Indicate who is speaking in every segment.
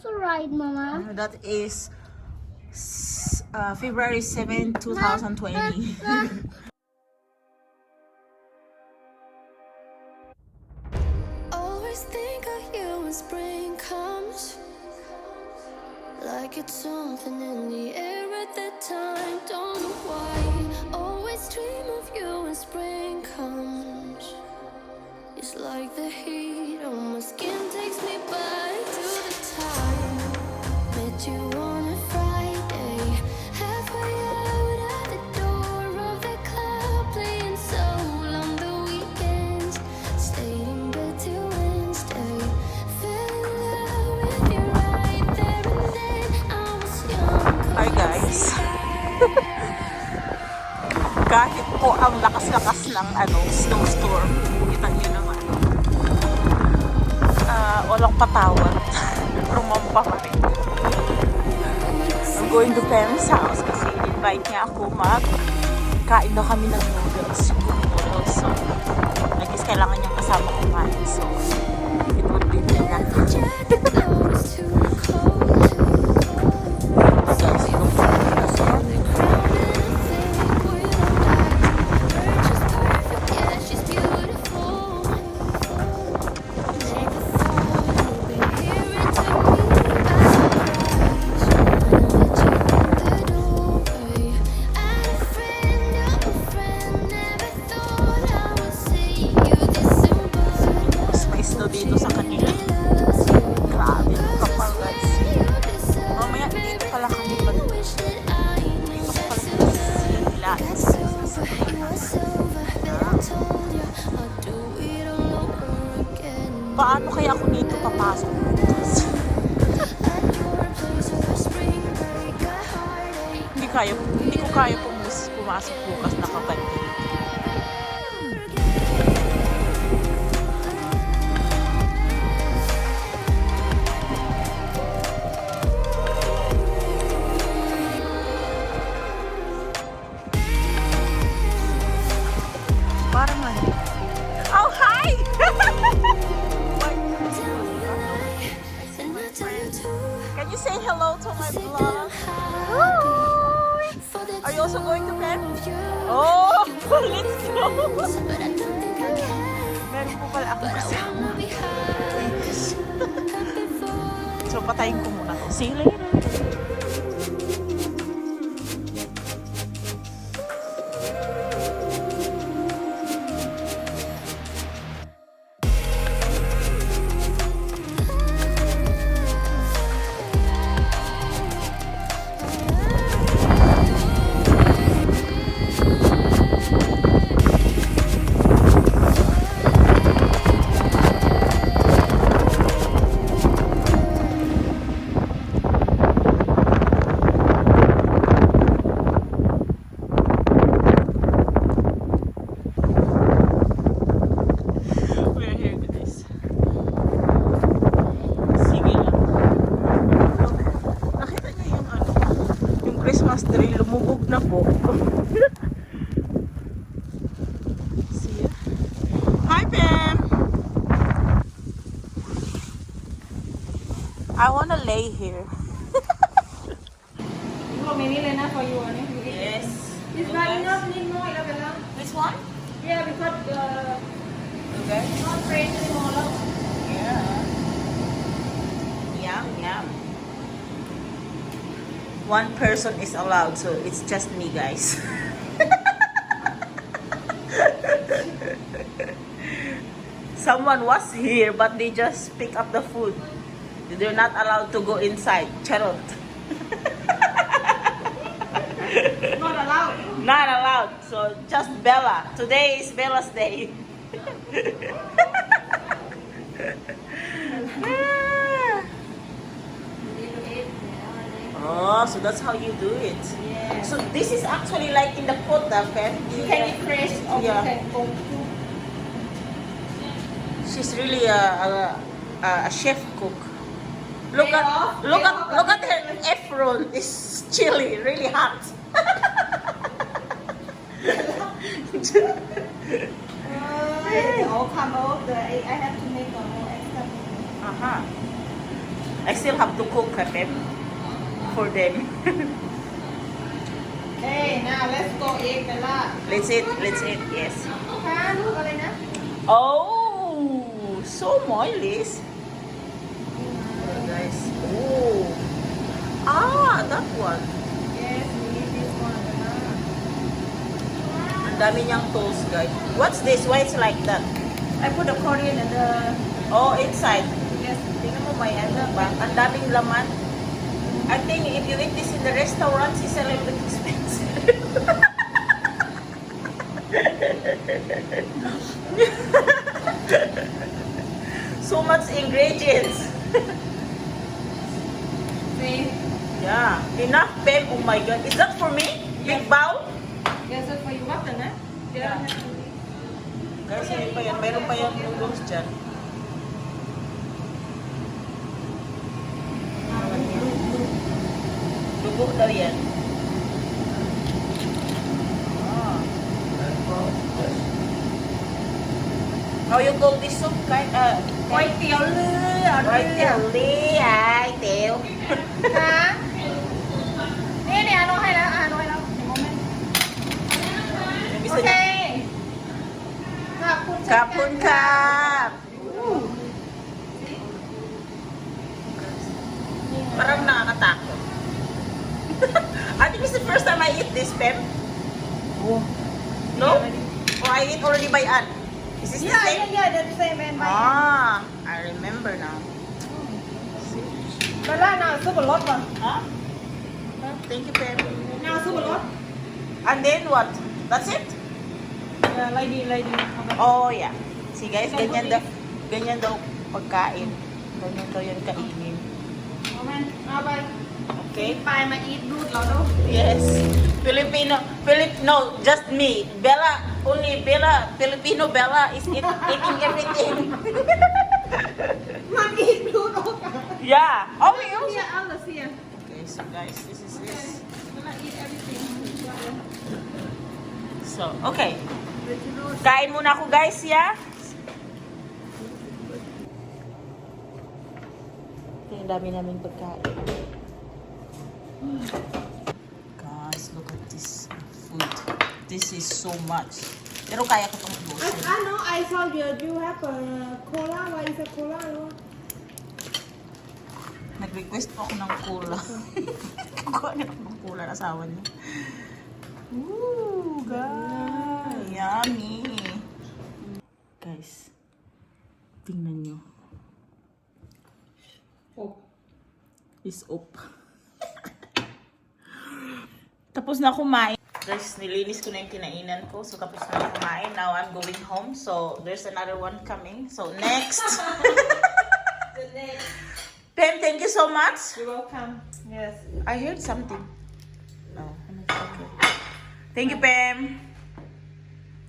Speaker 1: to ride, Mama?
Speaker 2: That is February 7, 2020.
Speaker 3: Always think of you when spring comes, like it's something in the air at that time. Don't know why. Always dream of you when spring comes. It's like the heat on my skin takes me back to the time met you on a Friday, halfway out at the door of the club, playing soul on the weekends. Stayed in bed till Wednesday, fell in love with you right there and then. I was young.
Speaker 2: Hi guys. Kahit po ang lakas-lakas ng snowstorm, kita nyo naman. Walang patawad. Rumampa pa rin. I'm going to Pam's house kasi invite niya ako kain daw kami ng noodles. So, I guess kailangan niyang kasama kumain. So, it would be me na. Dito sa kanila. Grabe, kapal guys. Mamaya dito pala kami dito pala sila. Paano kaya ako dito papasok? Hindi ko kaya pumasok bukas nakabalik. Oh, hi! Can you say hello to my vlog? Are you also going to bed? Oh, let's go! Meron po pala ako kasama. So, patayin ko muna to. See you later! Christmas tree, lumubog na po. See ya. Hi, Pam! I wanna lay here.
Speaker 4: You want me enough for you?
Speaker 2: Yes.
Speaker 4: It's not enough, need more, Ilabella.
Speaker 2: This one?
Speaker 4: Yeah, because
Speaker 2: Okay.
Speaker 4: not fresh anymore.
Speaker 2: Yeah. Yum, yum. One person is allowed, so it's just me, guys. Someone was here, but they just pick up the food. They're not allowed to go inside. Charot.
Speaker 4: Not allowed.
Speaker 2: Not allowed. So just Bella. Today is Bella's day. Oh, so that's how you do it.
Speaker 4: Yeah.
Speaker 2: So this is actually like in the pot, okay?
Speaker 4: You can eat fresh or
Speaker 2: Yeah.
Speaker 4: you can cook.
Speaker 2: She's really a chef cook. Look
Speaker 4: Day
Speaker 2: at
Speaker 4: off,
Speaker 2: look
Speaker 4: day
Speaker 2: at
Speaker 4: off.
Speaker 2: look at her apron. It's chilly, really hot.
Speaker 4: It all come off. I have to make a more extra.
Speaker 2: Uh-huh. I still have to cook, Pep, for them.
Speaker 4: Hey, now let's go eat กันละ
Speaker 2: Let's eat, yes.
Speaker 4: ค่ะลูกอะไรนะ
Speaker 2: Oh, so moist. Guys. Oh. Ah, that one.
Speaker 4: Yes, we need this one กันละ
Speaker 2: Ang dami niyang toast, guys. What's this? Why it's like that?
Speaker 4: I put the Korean and the
Speaker 2: Oh, inside.
Speaker 4: yes.
Speaker 2: Tingnan mo may ano ba? Ang daming laman. I think if you eat this in the restaurants, it's a little bit expensive. So much ingredients.
Speaker 4: See?
Speaker 2: Yeah. Enough, Pem. Oh my God. Is that for me? Big bowl?
Speaker 4: Yes, that's for you. What na?
Speaker 2: Yeah. Guys, hindi pa yan. Mayroon pa yung noodles dyan. Dugo daw yan. Ah. How you call this soup?
Speaker 4: Quay tiểu lư ở
Speaker 2: Quay
Speaker 4: đây.
Speaker 2: tiểu ly, ai tiểu.
Speaker 4: ค่ะนี่เนี่ยน้องให้แล้วน้องให้แล้วโมเมนต์
Speaker 2: Yung
Speaker 4: โอ
Speaker 2: isa
Speaker 4: เค
Speaker 2: niya.
Speaker 4: ขอบคุณ
Speaker 2: Kapun kap. Parang nakakatakot. I think it's the first time I eat this, Pem.
Speaker 4: Oh.
Speaker 2: No? Or I eat already by Ann. Is this the
Speaker 4: Yeah,
Speaker 2: same?
Speaker 4: yeah, yeah, that's the same and by
Speaker 2: Ah, I remember now.
Speaker 4: แล้วล่านาซุปรสป่ะ
Speaker 2: Huh? Thank you, Pem.
Speaker 4: นาซุปรส
Speaker 2: And then what? That's it?
Speaker 4: อะไรดี
Speaker 2: Oh, yeah. See guys, ganyan daw pagkain. Ganyan daw yung kainin.
Speaker 4: โมเมนต์เอาไป
Speaker 2: Okay?
Speaker 4: ไปมาอีทดูดเราดู
Speaker 2: Yes. No, just me. Filipino Bella is eating everything.
Speaker 4: มาอีทดูดโอกาส
Speaker 2: Yeah. Oh, we
Speaker 4: เสีย
Speaker 2: also.
Speaker 4: เอาหรือเสีย
Speaker 2: Okay, so guys, this is this.
Speaker 4: มาอีท everything
Speaker 2: So, okay. Kain muna ako guys, yeah? Okay, ang dami namin pagkain. Guys, look at this food. This is so much. Pero kaya ko itong ubusin.
Speaker 4: Ano, I saw you have a cola. Why is a cola? No?
Speaker 2: Nag-request po ako ng cola. Kukuha niya ako ng cola, asawa niya. Ooh, guys. Yummy. Guys, tingnan niyo.
Speaker 4: Oh.
Speaker 2: Is up. Tapos na kumain. Guys, nilinis ko na yung kinainan ko. So, tapos na kumain. Now, I'm going home. So, there's another one coming. So, next.
Speaker 4: The next.
Speaker 2: Pem, thank you so much.
Speaker 4: You're welcome. Yes.
Speaker 2: I heard something. Oh, okay. Thank you, Pam.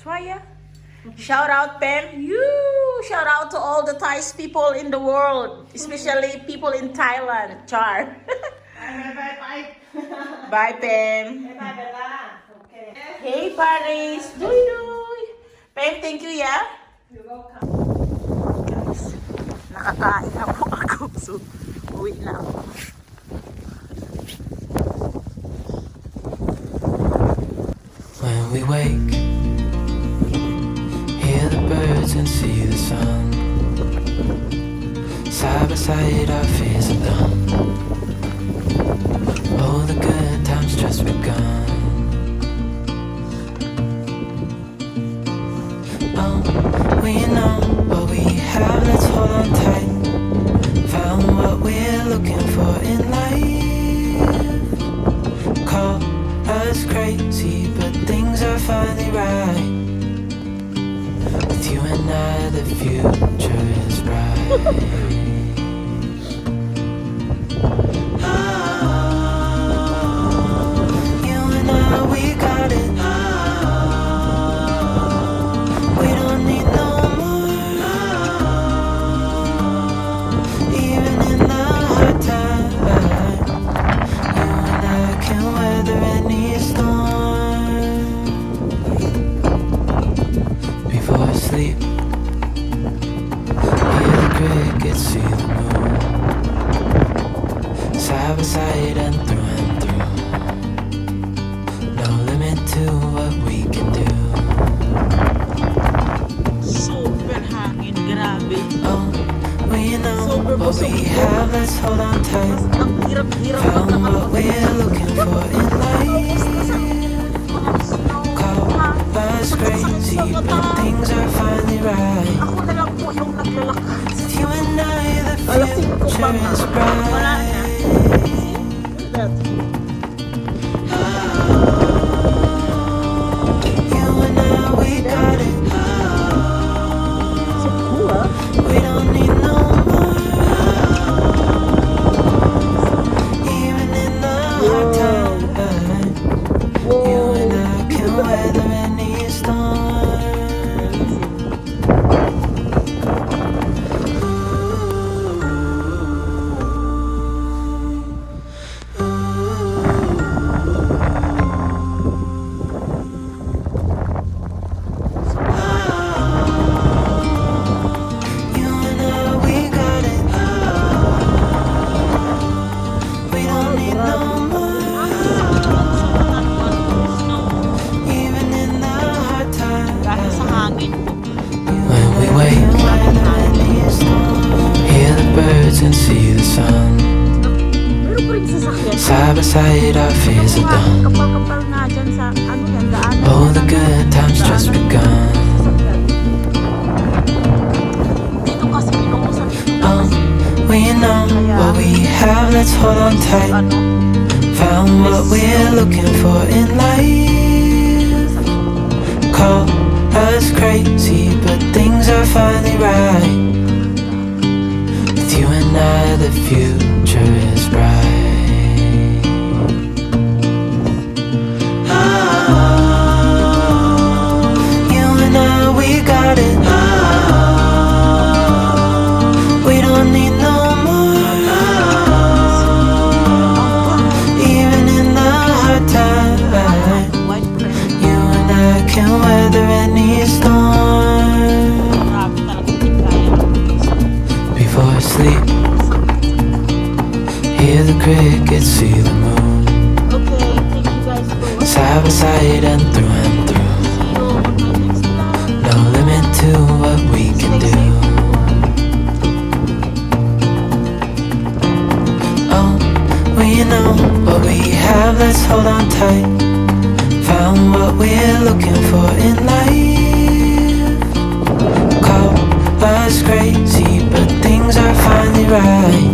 Speaker 2: Try ya. Shout out, Pam. You shout out to all the Thai people in the world, especially people in Thailand. Char.
Speaker 4: Bye.
Speaker 2: Bye, Pam.
Speaker 4: Bye, Bella. Okay.
Speaker 2: Hey, Paris. Doy doy. Pam, thank you, yeah.
Speaker 4: You're welcome.
Speaker 2: Guys, nakakain na po ako. So, uwi na ako.
Speaker 1: When we wake, hear the birds and see the sun. Side by side our fears are done. Oh, the good times just begun. Oh, we know what we have, let's hold on tight. Found what we're looking for in life. Call us crazy, but things are finally right. With you and I, the future is bright. You and I, we got it. We don't need no more. Even in the hard times, you and I can weather any storm. Before I sleep, hear the crickets, see the moon. side by side and through. No limit to what we can do.
Speaker 2: Super hangin, grabe.
Speaker 1: Oh, we know what we have, let's hold on tight.
Speaker 2: Ang hirap-hirap
Speaker 1: Found what we're looking for in life. Call us crazy, but things are finally right.
Speaker 2: Ako na lang po yung naglalakad.
Speaker 1: With you and I, the
Speaker 2: Alas 5 pa
Speaker 1: future
Speaker 2: nga.
Speaker 1: is
Speaker 2: Wala na.
Speaker 1: bright. You and I, we got it.
Speaker 2: So cool, ah.
Speaker 1: We don't need no more. Even in the hard times, you and I can weather any storm. You and I, we got it. We don't need no more. Even in the hard
Speaker 2: Dahil sa
Speaker 1: times.
Speaker 2: hangin.
Speaker 1: When we wake, hear the birds and see the sun.
Speaker 2: Pero po rin sasakyan.
Speaker 1: Side by side, our fears are done.
Speaker 2: Kapal-kapal nga dyan sa ano yan, daan.
Speaker 1: Oh, the good times just begun.
Speaker 2: Dito kasi pinukusan.
Speaker 1: Oh, we know what we have, let's hold on tight.
Speaker 2: Ano?
Speaker 1: Found what we're looking for in life. Call us crazy, but things are finally right. With you and I, the future is bright. You and I, we got it. We don't need no more. Even in the hard times,
Speaker 2: White print.
Speaker 1: you and I can weather any storm.
Speaker 2: Grabe talaga hindi kaya.
Speaker 1: Before I sleep, hear the crickets, see the moon.
Speaker 2: Okay, thank you guys for watching.
Speaker 1: Side by side and through.
Speaker 2: So, on my next vlog.
Speaker 1: No limit to what we can do. Oh, we know what we have, let's hold on tight. Found what we're looking for in life. Call us crazy, but things are finally right.